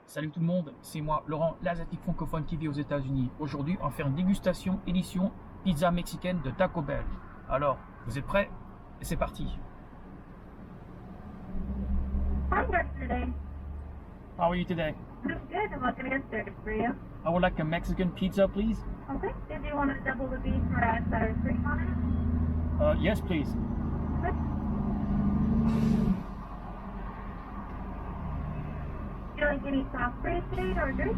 Salut tout le monde, c'est moi, Laurent, l'asiatique francophone qui vit aux États-Unis. Aujourd'hui, on va faire une dégustation édition pizza mexicaine de Taco Bell. Alors, vous êtes prêts? Et c'est parti. Hi, yesterday. How are you today? I'm good. And what can I get started for you? I would like a Mexican pizza, please. Okay. Did you want to double the beef or add sour cream on it? Yes, please. Good. Do you like any soft for you today or drink?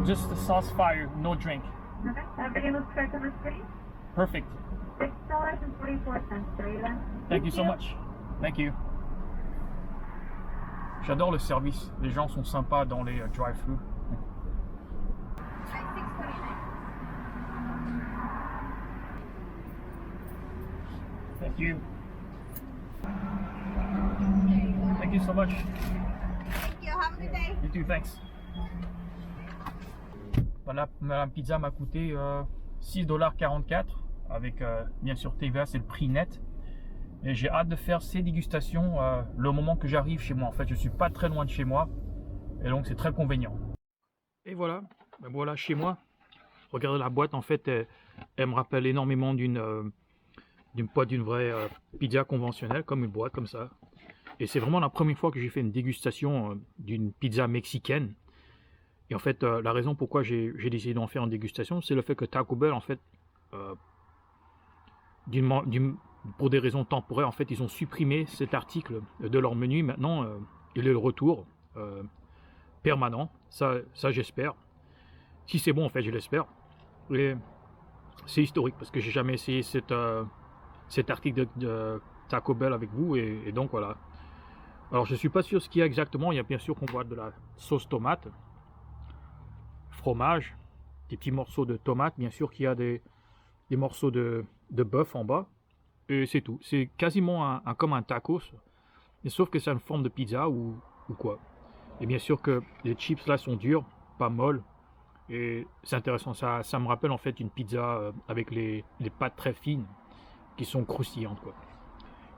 Just the sauce fire, no drink. Okay. Everything looks correct on the screen? Perfect. $6.44 for you then. Thank you so much. Thank you. J'adore le service. Les gens sont sympas dans les drive-thru. Thank you. Thank you so much. Thank you. Have a good day. You too, thanks. Voilà, la pizza m'a coûté $6,44 avec bien sûr TVA, c'est le prix net. Et j'ai hâte de faire ces dégustations le moment que j'arrive chez moi. En fait, je suis pas très loin de chez moi et donc c'est très convenient. Et voilà, ben voilà chez moi. Regardez la boîte, en fait, elle me rappelle énormément d'une vraie pizza conventionnelle, comme une boîte comme ça. Et c'est vraiment la première fois que j'ai fait une dégustation d'une pizza mexicaine. Et en fait, la raison pourquoi j'ai décidé d'en faire une dégustation, c'est le fait que Taco Bell, en fait, pour des raisons temporaires, en fait, ils ont supprimé cet article de leur menu. Maintenant, il est le retour permanent. Ça j'espère. Si c'est bon, en fait, je l'espère. Et c'est historique parce que j'ai jamais essayé cet article de Taco Bell avec vous. Et donc, voilà. Alors, je suis pas sûr ce qu'il y a exactement. Il y a bien sûr qu'on voit de la sauce tomate, fromage, des petits morceaux de tomate. Bien sûr qu'il y a des morceaux de bœuf en bas. Et c'est tout. C'est quasiment comme un tacos. Mais sauf que c'est une forme de pizza ou quoi. Et bien sûr que les chips là sont durs, pas molles. Et c'est intéressant. Ça me rappelle en fait une pizza avec les pâtes très fines qui sont croustillantes, quoi.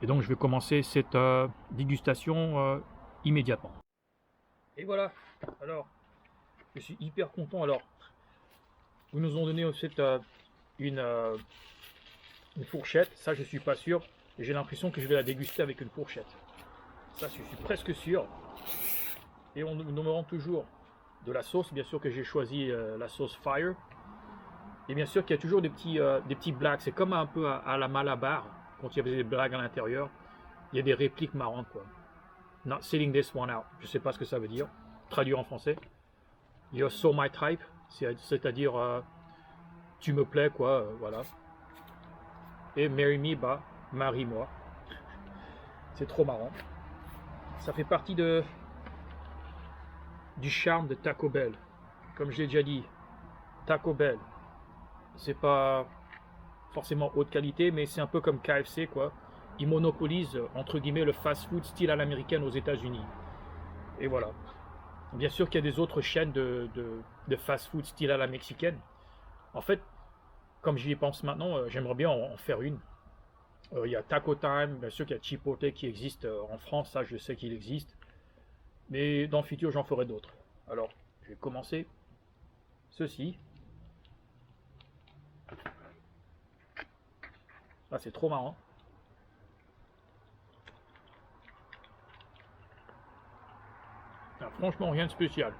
Et donc je vais commencer cette dégustation immédiatement. Et voilà. Alors, je suis hyper content. Alors, vous nous ont donné aussi une fourchette. Ça, je suis pas sûr. J'ai l'impression que je vais la déguster avec une fourchette. Ça, je suis presque sûr. Et on nous demande toujours de la sauce. Bien sûr que j'ai choisi la sauce Fire. Et bien sûr qu'il y a toujours des petits blagues. C'est comme un peu à la Malabar, quand il y avait des blagues à l'intérieur. Il y a des répliques marrantes, quoi. Not sitting this one out. Je sais pas ce que ça veut dire. Traduire en français. You're so my type. C'est-à-dire tu me plais, quoi. Voilà. Et marry me, bah, marie-moi. C'est trop marrant. Ça fait partie du charme de Taco Bell. Comme je l'ai déjà dit, Taco Bell, c'est pas forcément haute qualité, mais c'est un peu comme KFC, quoi. Ils monopolisent, entre guillemets, le fast-food style à l'américaine aux États-Unis. Et voilà. Bien sûr qu'il y a des autres chaînes de fast-food style à la mexicaine. En fait, comme j'y pense maintenant, j'aimerais bien en faire une. Il y a Taco Time, bien sûr qu'il y a Chipotle qui existe en France, ça je sais qu'il existe. Mais dans le futur, j'en ferai d'autres. Alors, je vais commencer ceci. Là, c'est trop marrant. Alors, franchement, rien de spécial.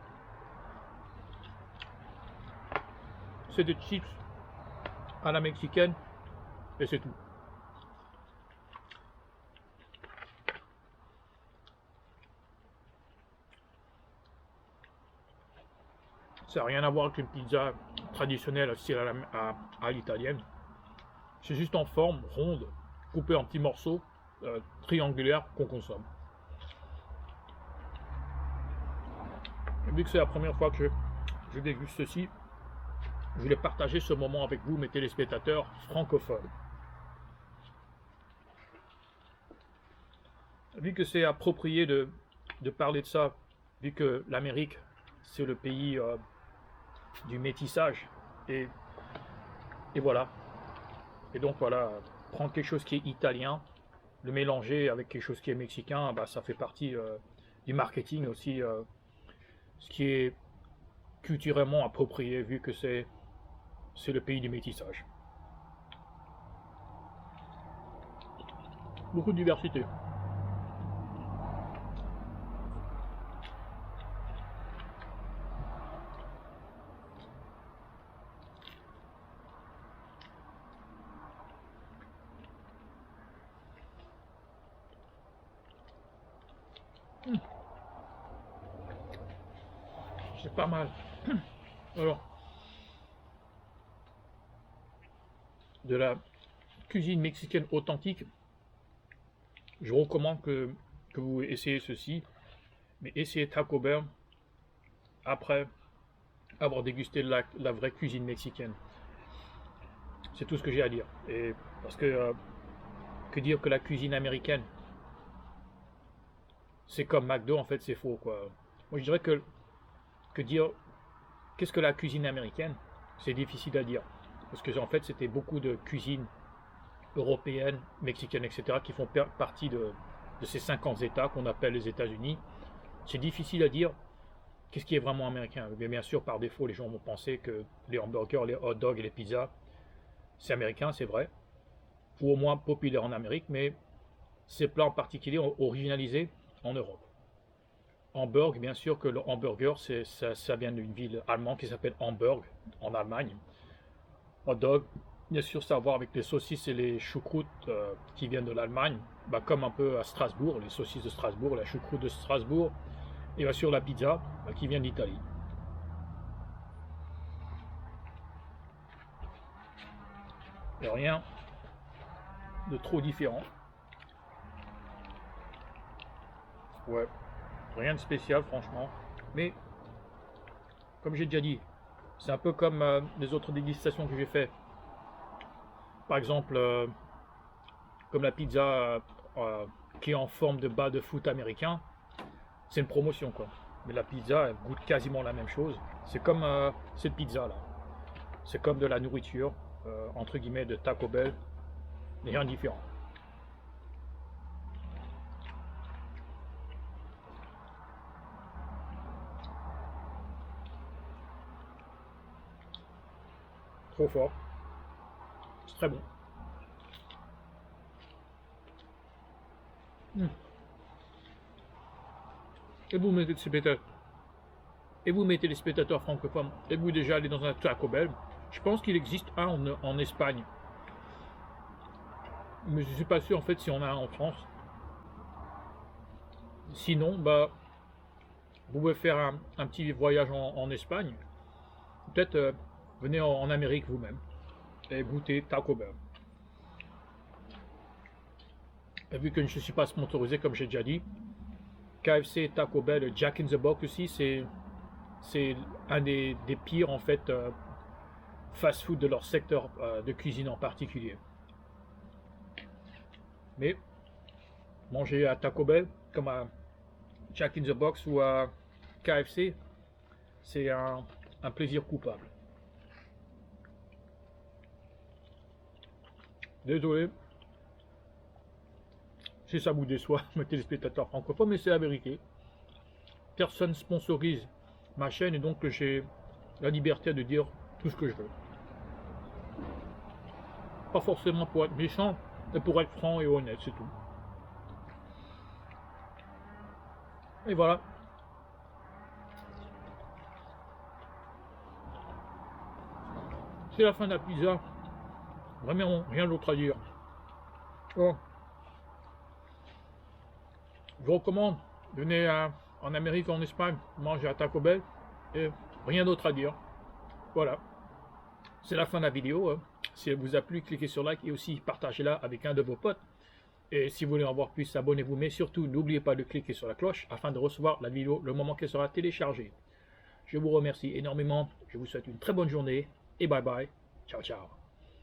C'est des chips à la mexicaine et c'est tout. Ça n'a rien à voir avec une pizza traditionnelle style à l'italienne. C'est juste en forme ronde, coupée en petits morceaux triangulaires qu'on consomme. Et vu que c'est la première fois que je déguste ceci, je voulais partager ce moment avec vous, mes téléspectateurs francophones. Vu que c'est approprié de parler de ça, vu que l'Amérique, c'est le pays du métissage, et voilà. Et donc voilà, prendre quelque chose qui est italien, le mélanger avec quelque chose qui est mexicain, bah, ça fait partie du marketing aussi ce qui est culturellement approprié vu que c'est le pays du métissage. Beaucoup de diversité. C'est pas mal. Alors, de la cuisine mexicaine authentique, je recommande que vous essayez ceci, mais essayez Taco Bell après avoir dégusté la vraie cuisine mexicaine. C'est tout ce que j'ai à dire. Et parce que dire que la cuisine américaine c'est comme McDo, en fait c'est faux quoi. Moi je dirais que dire qu'est-ce que la cuisine américaine, c'est difficile à dire. Parce que en fait c'était beaucoup de cuisine européenne, mexicaine, etc. qui font partie de ces 50 États qu'on appelle les États-Unis. C'est difficile à dire qu'est-ce qui est vraiment américain. Mais bien sûr, par défaut, les gens vont penser que les hamburgers, les hot dogs et les pizzas, c'est américain, c'est vrai. Ou au moins populaire en Amérique, mais ces plats en particulier ont originalisés en Europe. Hamburg, bien sûr que le hamburger, ça vient d'une ville allemande qui s'appelle Hamburg, en Allemagne. Hot dog, bien sûr, ça a à voir avec les saucisses et les choucroutes qui viennent de l'Allemagne, comme un peu à Strasbourg, les saucisses de Strasbourg, la choucroute de Strasbourg, et bien sûr la pizza qui vient d'Italie. Et rien de trop différent. Ouais, rien de spécial franchement, mais comme j'ai déjà dit, c'est un peu comme les autres dégustations que j'ai fait. Par exemple, comme la pizza qui est en forme de bas de foot américain, c'est une promotion quoi. Mais la pizza elle goûte quasiment la même chose. C'est comme cette pizza là. C'est comme de la nourriture entre guillemets de Taco Bell, mais rien de différent. Trop fort. C'est très bon. Et vous mettez les spectateurs francophones. Êtes-vous déjà allé dans un Taco Bell? Je pense qu'il existe un en Espagne. Mais je ne suis pas sûr en fait si on a un en France. Sinon, bah, vous pouvez faire un petit voyage en Espagne. Peut-être venez en Amérique vous-même et goûter Taco Bell. Et vu que je ne suis pas sponsorisé comme j'ai déjà dit, KFC, Taco Bell, Jack in the Box aussi, c'est un des pires en fait fast-food de leur secteur de cuisine en particulier. Mais manger à Taco Bell comme à Jack in the Box ou à KFC, c'est un plaisir coupable. Désolé si ça vous déçoit, mes téléspectateurs francophones, mais c'est la vérité. Personne ne sponsorise ma chaîne et donc j'ai la liberté de dire tout ce que je veux. Pas forcément pour être méchant, mais pour être franc et honnête, c'est tout. Et voilà. C'est la fin de la pizza. Vraiment rien d'autre à dire. Bon. Je vous recommande, venez en Amérique, en Espagne, manger à Taco Bell, et rien d'autre à dire. Voilà, c'est la fin de la vidéo. Si elle vous a plu, cliquez sur like et aussi partagez-la avec un de vos potes. Et si vous voulez en voir plus, abonnez-vous, mais surtout n'oubliez pas de cliquer sur la cloche afin de recevoir la vidéo le moment qu'elle sera téléchargée. Je vous remercie énormément, je vous souhaite une très bonne journée et bye bye, ciao ciao.